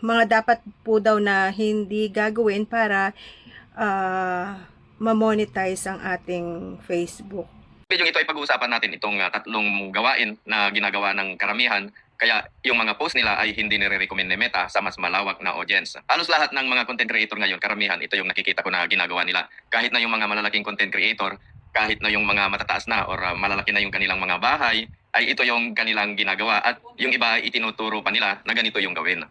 mga dapat po daw na hindi gagawin para ma-monetize ang ating Facebook. Video ito ay pag-uusapan natin itong tatlong gawain na ginagawa ng karamihan kaya yung mga post nila ay hindi nire-recommend ni Meta sa mas malawak na audience. Halos lahat ng mga content creator ngayon, karamihan, ito yung nakikita ko na ginagawa nila. Kahit na yung mga malalaking content creator, kahit na yung mga matataas na or malalaki na yung kanilang mga bahay, ay ito yung kanilang ginagawa at yung iba ay itinuturo pa nila na ganito yung gawin.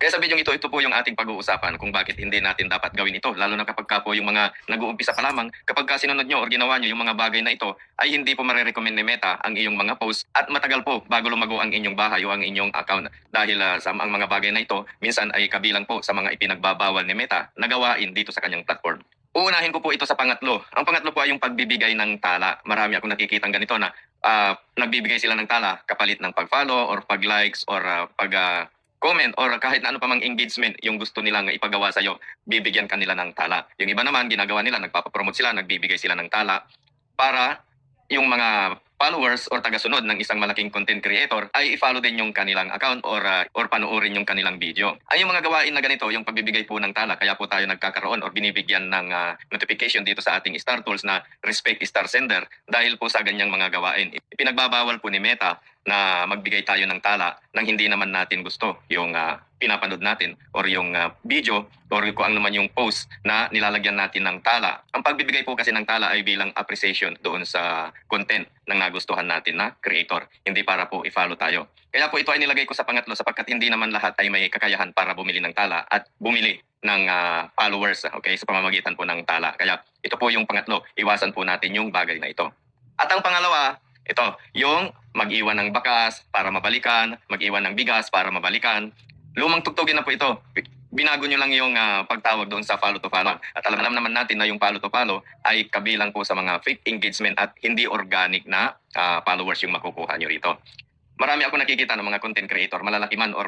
Kaya sa video ito po yung ating pag-uusapan kung bakit hindi natin dapat gawin ito. Lalo na kapag po yung mga nag-uumpisa pa lamang, kapag sinunod nyo or ginawa nyo yung mga bagay na ito, ay hindi po marirecommend ni Meta ang iyong mga post at matagal po bago lumago ang inyong bahay o ang inyong account. Dahil sa ang mga bagay na ito, minsan ay kabilang po sa mga ipinagbabawal ni Meta na gawain dito sa kanyang platform. Uunahin ko po ito sa pangatlo. Ang pangatlo po ay yung pagbibigay ng tala. Marami akong nakikitang ganito na nagbibigay sila ng tala kapalit ng pag-follow or pag-likes or comment or kahit na ano pa mang engagement yung gusto nilang ipagawa sa'yo, bibigyan kanila ng tala. Yung iba naman, ginagawa nila, nagpapapromote sila, nagbibigay sila ng tala para yung mga followers or tagasunod ng isang malaking content creator ay i-follow din yung kanilang account or panoorin yung kanilang video. Ay yung mga gawain na ganito, yung pagbibigay po ng tala, kaya po tayo nagkakaroon or binibigyan ng notification dito sa ating Star Tools na respect Star Sender dahil po sa ganyang mga gawain. Ipinagbabawal po ni Meta na magbigay tayo ng tala nang hindi naman natin gusto yung pinapanood natin or yung video or kung ano man yung post na nilalagyan natin ng tala. Ang pagbibigay po kasi ng tala ay bilang appreciation doon sa content ng nagustuhan natin na creator, hindi para po i-follow tayo. Kaya po ito ay nilagay ko sa pangatlo sapagkat hindi naman lahat ay may kakayahan para bumili ng tala at bumili ng followers, okay, sa pamamagitan po ng tala. Kaya ito po yung pangatlo, iwasan po natin yung bagay na ito. At ang pangalawa, ito, yung mag-iwan ng bakas para mabalikan, mag-iwan ng bigas para mabalikan. Lumang tugtugin na po ito. Binago nyo lang yung pagtawag doon sa follow to follow. At alam naman natin na yung follow to follow ay kabilang po sa mga fake engagement at hindi organic na followers yung makukuha nyo rito. Marami ako nakikita ng mga content creator, malalaki man or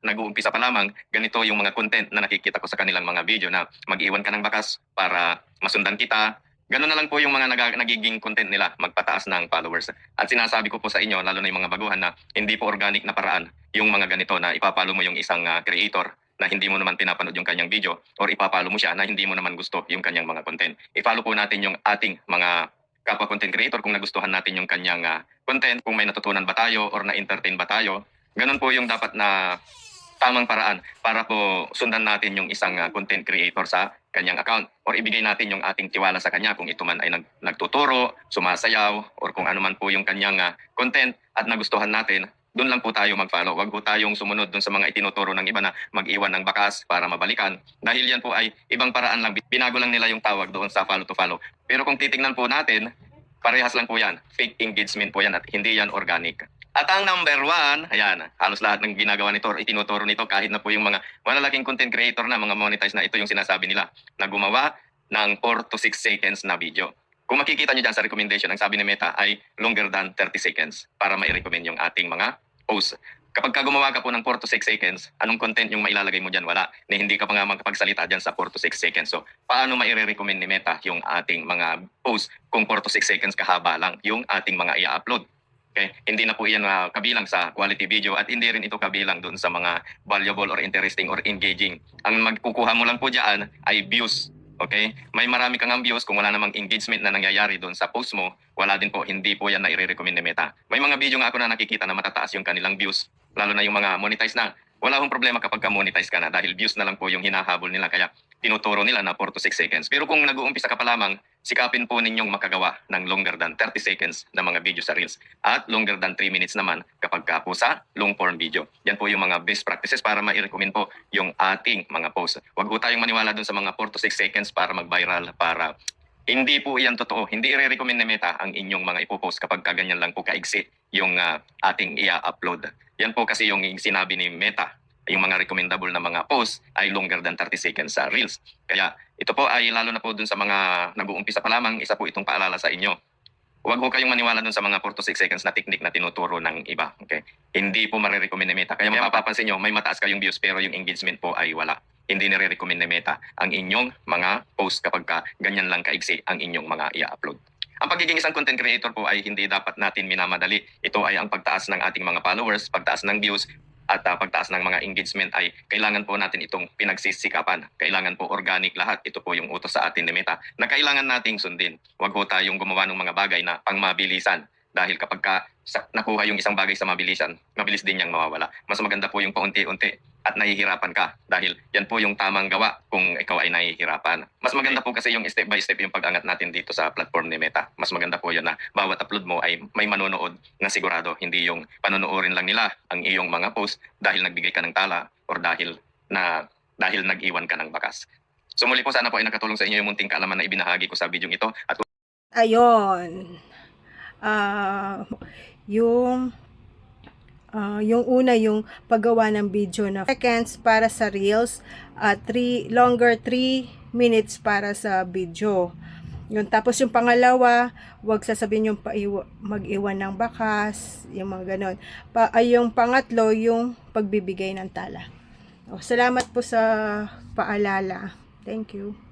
nag-uumpisa pa lamang, ganito yung mga content na nakikita ko sa kanilang mga video na mag-iwan ka ng bakas para masundan kita. Ganun na lang po yung mga nagiging content nila, magpataas ng followers. At sinasabi ko po sa inyo, lalo na yung mga baguhan na hindi po organic na paraan yung mga ganito na ipapalo mo yung isang creator na hindi mo naman pinapanood yung kanyang video or ipapalo mo siya na hindi mo naman gusto yung kanyang mga content. I-follow po natin yung ating mga kapwa content creator kung nagustuhan natin yung kanyang content, kung may natutunan ba tayo or na-entertain ba tayo. Ganun po yung dapat na tamang paraan para po sundan natin yung isang content creator sa kanyang account or ibigay natin yung ating tiwala sa kanya kung ito man ay nagtuturo, sumasayaw or kung ano man po yung kanyang content at nagustuhan natin, doon lang po tayo mag-follow. Huwag po tayong sumunod doon sa mga itinuturo ng iba na mag-iwan ng bakas para mabalikan dahil yan po ay ibang paraan lang. Binago lang nila yung tawag doon sa follow to follow. Pero kung titingnan po natin, parehas lang po yan. Fake engagement po yan at hindi yan organic. At ang number one, ayan, halos lahat ng ginagawa nito or itinuturo nito kahit na po yung mga malalaking content creator na mga monetize na ito yung sinasabi nila na gumawa ng 4 to 6 seconds na video. Kung makikita nyo dyan sa recommendation, ang sabi ni Meta ay longer than 30 seconds para ma-recommend yung ating mga posts. Kapag gumawa ka po ng 4 to 6 seconds, anong content yung mailalagay mo dyan? Wala. Na hindi ka pa nga makapagsalita dyan sa 4 to 6 seconds. So, paano ma-recommend ni Meta yung ating mga posts kung 4 to 6 seconds kahaba lang yung ating mga i-upload? Okay? Hindi na po iyan kabilang sa quality video at hindi rin ito kabilang doon sa mga valuable or interesting or engaging. Ang magkukuha mo lang po dyan ay views. Okay? May marami kang views kung wala namang engagement na nangyayari doon sa post mo, wala din po, hindi po yan na i-recommend ni Meta. May mga video nga ako na nakikita na matataas yung kanilang views, lalo na yung mga monetize na. Wala akong problema kapag ka-monetize ka na dahil views na lang po yung hinahabol nila kaya tinuturo nila na 4 to 6 seconds. Pero kung nag-uumpisa ka pa lamang, sikapin po ninyong makagawa ng longer than 30 seconds na mga video sa Reels at longer than 3 minutes naman kapag ka po sa long form video. Yan po yung mga best practices para ma-recommend po yung ating mga posts. Huwag po tayong maniwala dun sa mga 4 to 6 seconds para mag-viral, para hindi po iyan totoo. Hindi i-recommend ni Meta ang inyong mga ipopost kapag kaganyan lang po kaigsi yung ating i-upload. Yan po kasi yung sinabi ni Meta, yung mga recommendable na mga posts ay longer than 30 seconds sa Reels. Kaya ito po ay lalo na po dun sa mga nag-uumpisa pa lamang, isa po itong paalala sa inyo. Huwag po kayong maniwala dun sa mga 4 to 6 seconds na technique na tinuturo ng iba. Okay? Hindi po marirecommend ni Meta. Kaya mapapansin nyo, may mataas kayong views pero yung engagement po ay wala. Hindi nire-recommend ni Meta ang inyong mga post kapag ganyan lang kaigsi ang inyong mga i-upload. Ang pagiging isang content creator po ay hindi dapat natin minamadali. Ito ay ang pagtaas ng ating mga followers, pagtaas ng views, at pagtaas ng mga engagement ay kailangan po natin itong pinagsisikapan. Kailangan po organic lahat. Ito po yung utos sa atin ni Meta na kailangan nating sundin. Huwag po tayong gumawa ng mga bagay na pangmabilisan. Dahil kapag nakuha yung isang bagay sa mabilisan, mabilis din niyang mawawala. Mas maganda po yung paunti-unti at nahihirapan ka dahil yan po yung tamang gawa kung ikaw ay nahihirapan. Mas maganda po kasi yung step by step yung pag-angat natin dito sa platform ni Meta. Mas maganda po yun na bawat upload mo ay may manonood na sigurado, hindi yung panonoorin lang nila ang iyong mga post dahil nagbigay ka ng tala or dahil nag-iwan ka ng bakas. So muli po, sana po ay nakatulong sa inyo yung munting kaalaman na ibinahagi ko sa video ito at Ayon. Yung yung una, yung paggawa ng video na seconds para sa reels at 3 minutes para sa video. Yun, tapos yung pangalawa, wag sasabihin yung mag-iwan ng bakas, yung mga ganon. Yung pangatlo, yung pagbibigay ng tala. Salamat po sa paalala. Thank you.